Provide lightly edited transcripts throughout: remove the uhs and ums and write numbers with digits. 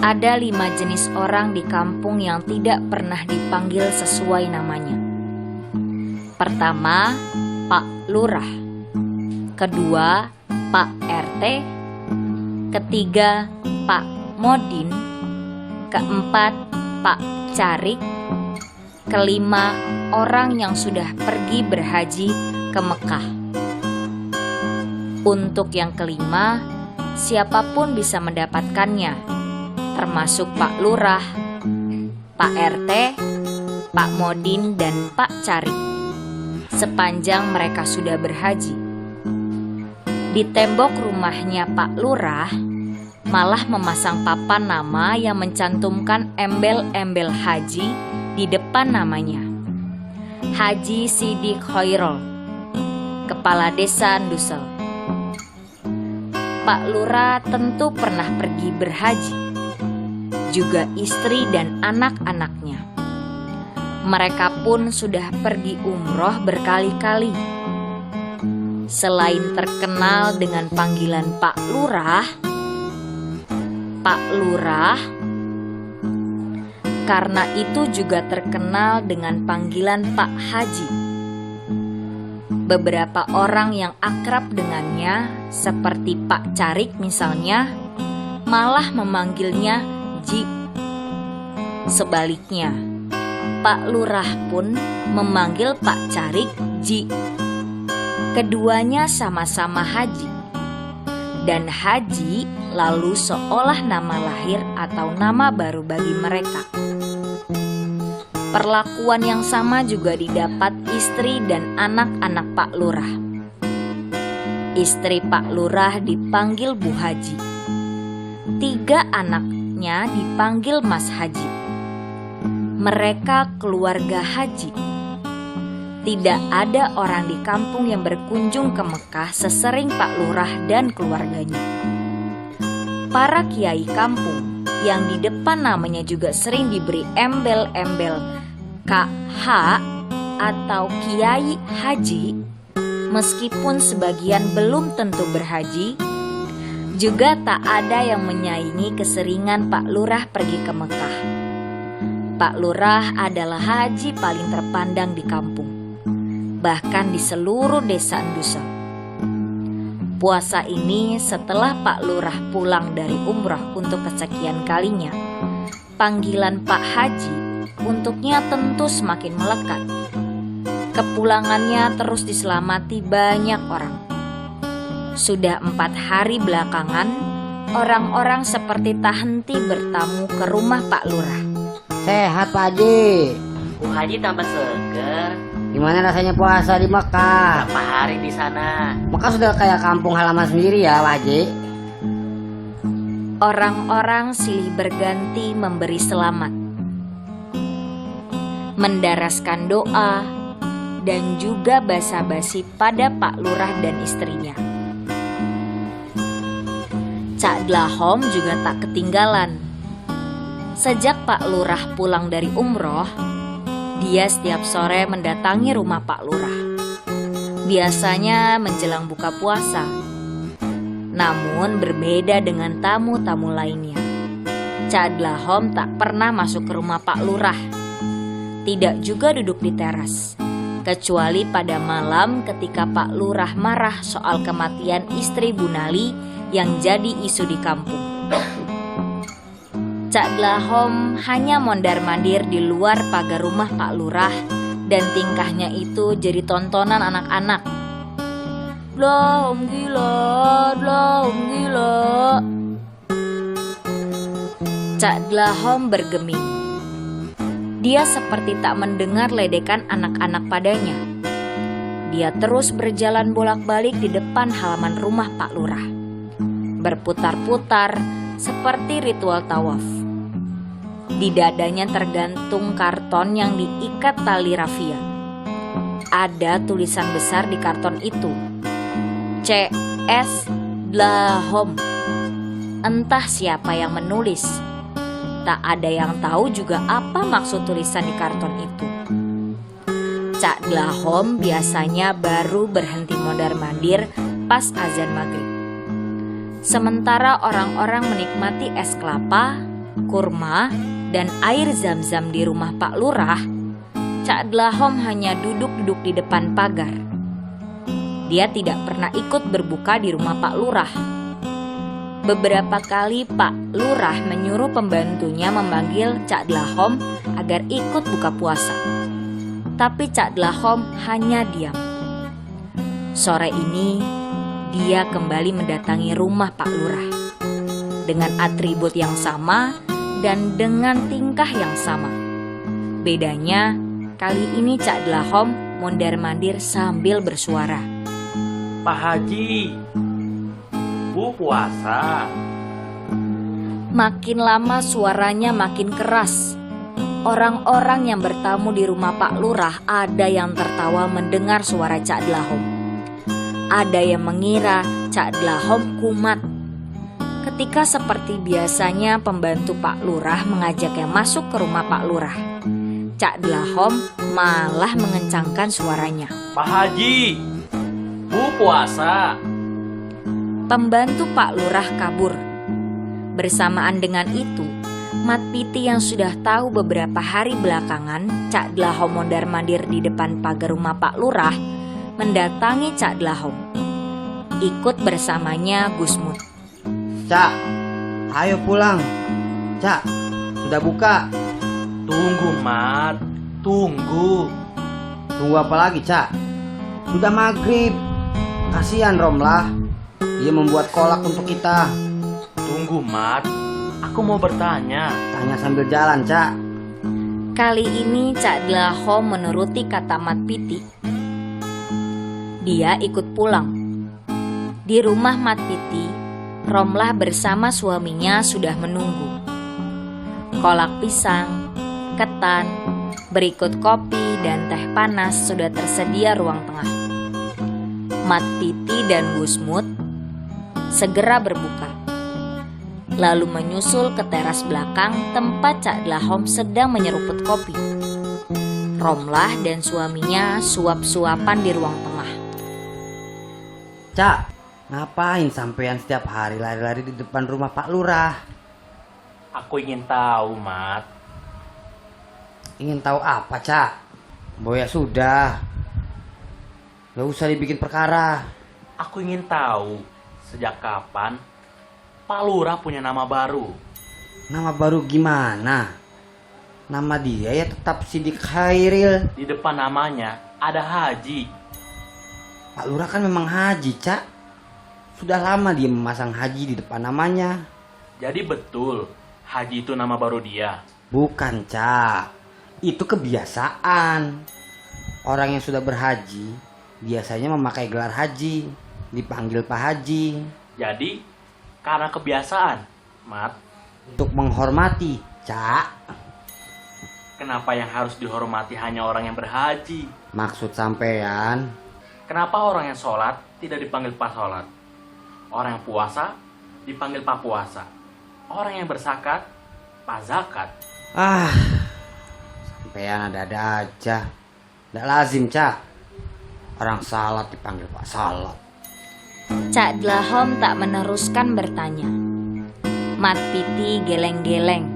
Ada 5 jenis orang di kampung yang tidak pernah dipanggil sesuai namanya. Pertama, Pak Lurah. Kedua, Pak RT. Ketiga, Pak Modin. Keempat, Pak Carik. Kelima, orang yang sudah pergi berhaji ke Mekah. Untuk yang kelima, siapapun bisa mendapatkannya, termasuk Pak Lurah, Pak RT, Pak Modin, dan Pak Carik, sepanjang mereka sudah berhaji. Di tembok rumahnya Pak Lurah malah memasang papan nama yang mencantumkan embel-embel haji di depan namanya. Haji Sidik Khairul, Kepala Desa Ndusel. Pak Lurah tentu pernah pergi berhaji, juga istri dan anak-anaknya. Mereka pun sudah pergi umroh berkali-kali. Selain terkenal dengan panggilan Pak Lurah karena itu juga terkenal dengan panggilan Pak Haji. Beberapa orang yang akrab dengannya, seperti Pak Carik misalnya, malah memanggilnya Ji. Sebaliknya, Pak Lurah pun memanggil Pak Carik Ji. Keduanya sama-sama haji, dan haji lalu seolah nama lahir atau nama baru bagi mereka. Perlakuan yang sama juga didapat istri dan anak-anak Pak Lurah. Istri Pak Lurah dipanggil Bu Haji. 3 anaknya dipanggil Mas Haji. Mereka keluarga haji. Tidak ada orang di kampung yang berkunjung ke Mekah sesering Pak Lurah dan keluarganya. Para kiai kampung yang di depan namanya juga sering diberi embel-embel KH atau Kiai Haji, meskipun sebagian belum tentu berhaji, juga tak ada yang menyaingi keseringan Pak Lurah pergi ke Mekah. Pak Lurah adalah haji paling terpandang di kampung, bahkan di seluruh desa Ndusel. Puasa ini setelah Pak Lurah pulang dari umroh untuk kesekian kalinya, panggilan Pak Haji untuknya tentu semakin melekat. Kepulangannya terus diselamati banyak orang. Sudah 4 hari belakangan, orang-orang seperti tak henti bertamu ke rumah Pak Lurah. Sehat Pak Haji. Bu Haji tambah seger. Gimana rasanya puasa di Mekah? Berapa hari di sana? Mekah sudah kayak kampung halaman sendiri ya Pak Haji. Orang-orang silih berganti memberi selamat, mendaraskan doa, dan juga basa-basi pada Pak Lurah dan istrinya. Cak Dlahom juga tak ketinggalan. Sejak Pak Lurah pulang dari umroh, dia setiap sore mendatangi rumah Pak Lurah. Biasanya menjelang buka puasa. Namun berbeda dengan tamu-tamu lainnya, Cak Dlahom tak pernah masuk ke rumah Pak Lurah. Tidak juga duduk di teras, kecuali pada malam ketika Pak Lurah marah soal kematian istri Bu Nali yang jadi isu di kampung. Cak Dlahom hanya mondar-mandir di luar pagar rumah Pak Lurah, dan tingkahnya itu jadi tontonan anak-anak. Dlahom gila, Dlahom gila. Cak Dlahom bergeming. Dia seperti tak mendengar ledekan anak-anak padanya. Dia terus berjalan bolak-balik di depan halaman rumah Pak Lurah, berputar-putar seperti ritual tawaf. Di dadanya tergantung karton yang diikat tali rafia. Ada tulisan besar di karton itu, CS Dlahom. Entah siapa yang menulis. Tak ada yang tahu juga apa maksud tulisan di karton itu. Cak Dlahom biasanya baru berhenti mondar-mandir pas azan maghrib. Sementara orang-orang menikmati es kelapa, kurma, dan air zam-zam di rumah Pak Lurah, Cak Dlahom hanya duduk-duduk di depan pagar. Dia tidak pernah ikut berbuka di rumah Pak Lurah. Beberapa kali Pak Lurah menyuruh pembantunya memanggil Cak Dlahom agar ikut buka puasa. Tapi Cak Dlahom hanya diam. Sore ini, dia kembali mendatangi rumah Pak Lurah dengan atribut yang sama dan dengan tingkah yang sama. Bedanya, kali ini Cak Dlahom mondar-mandir sambil bersuara. Pak Haji, Bu puasa. Makin lama suaranya makin keras. Orang-orang yang bertamu di rumah Pak Lurah ada yang tertawa mendengar suara Cak Dlahom. Ada yang mengira Cak Dlahom kumat. Ketika seperti biasanya pembantu Pak Lurah mengajaknya masuk ke rumah Pak Lurah, Cak Dlahom malah mengencangkan suaranya. Pak Haji, Bu puasa. Pembantu Pak Lurah kabur. Bersamaan dengan itu, Mat Piti yang sudah tahu beberapa hari belakangan Cak Dlahom mondar-mandir di depan pagar rumah Pak Lurah mendatangi Cak Dlahom. Ikut bersamanya Gusmut. Cak, ayo pulang. Cak, sudah buka. Tunggu, Mat. Tunggu. Tunggu apa lagi, Cak? Sudah maghrib. Kasihan Romlah. Dia membuat kolak untuk kita. Tunggu, Mat. Aku mau bertanya. Tanya sambil jalan, Cak. Kali ini Cak Dlahom menuruti kata Mat Piti. Dia ikut pulang. Di rumah Mat Piti, Romlah bersama suaminya sudah menunggu. Kolak pisang, ketan, berikut kopi dan teh panas sudah tersedia ruang tengah. Mat Piti dan Gusmut segera berbuka, lalu menyusul ke teras belakang tempat Cak Dlahom sedang menyeruput kopi. Romlah dan suaminya suap-suapan di ruang tengah. Cak, ngapain sampean setiap hari lari-lari di depan rumah Pak Lurah? Aku ingin tahu, Mat. Ingin tahu apa, Cak? Boya sudah. Gak usah dibikin perkara. Aku ingin tahu sejak kapan Pak Lurah punya nama baru. Nama baru gimana? Nama dia ya tetap Sidik Khairil. Di depan namanya ada Haji. Pak Lurah kan memang haji, Cak. Sudah lama dia memasang haji di depan namanya. Jadi betul Haji itu nama baru dia. Bukan, Cak. Itu kebiasaan. Orang yang sudah berhaji biasanya memakai gelar haji, dipanggil Pak Haji. Jadi karena kebiasaan, Mat. Untuk menghormati, Cak. Kenapa yang harus dihormati hanya orang yang berhaji? Maksud sampean? Kenapa orang yang sholat tidak dipanggil Pak Sholat? Orang yang puasa dipanggil Pak Puasa. Orang yang berzakat Pak Zakat. Sampean ada-ada aja. Nggak lazim, Cak. Orang salat dipanggil Pak Salat. Cak Dlahom tak meneruskan bertanya. Mat Piti geleng-geleng.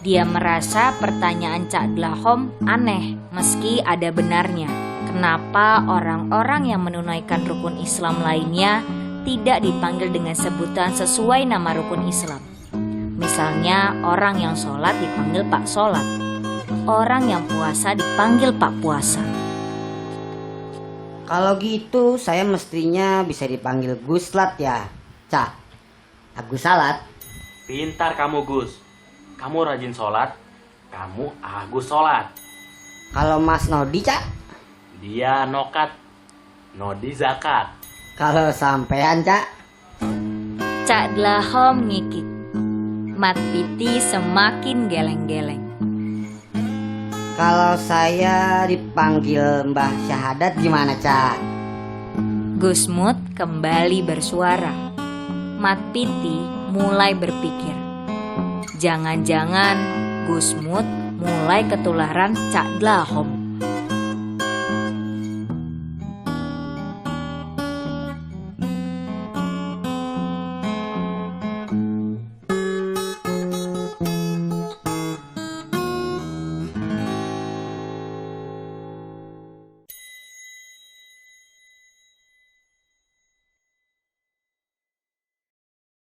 Dia merasa pertanyaan Cak Dlahom aneh meski ada benarnya. Kenapa orang-orang yang menunaikan rukun Islam lainnya tidak dipanggil dengan sebutan sesuai nama rukun Islam? Misalnya orang yang sholat dipanggil Pak Sholat, orang yang puasa dipanggil Pak Puasa. Kalau gitu saya mestinya bisa dipanggil Guslat ya, Cak. Agus Salat. Pintar kamu, Gus. Kamu rajin sholat, kamu Agus sholat. Kalau Mas Nodi, Cak? Dia nokat, Nodi zakat. Kalau sampean, Cak? Cak Dlahom ngikik. Mat Piti semakin geleng-geleng. Kalau saya dipanggil Mbah Syahadat gimana, Cak? Gusmut kembali bersuara. Mat Piti mulai berpikir. Jangan-jangan Gusmut mulai ketularan Cak Dlahom.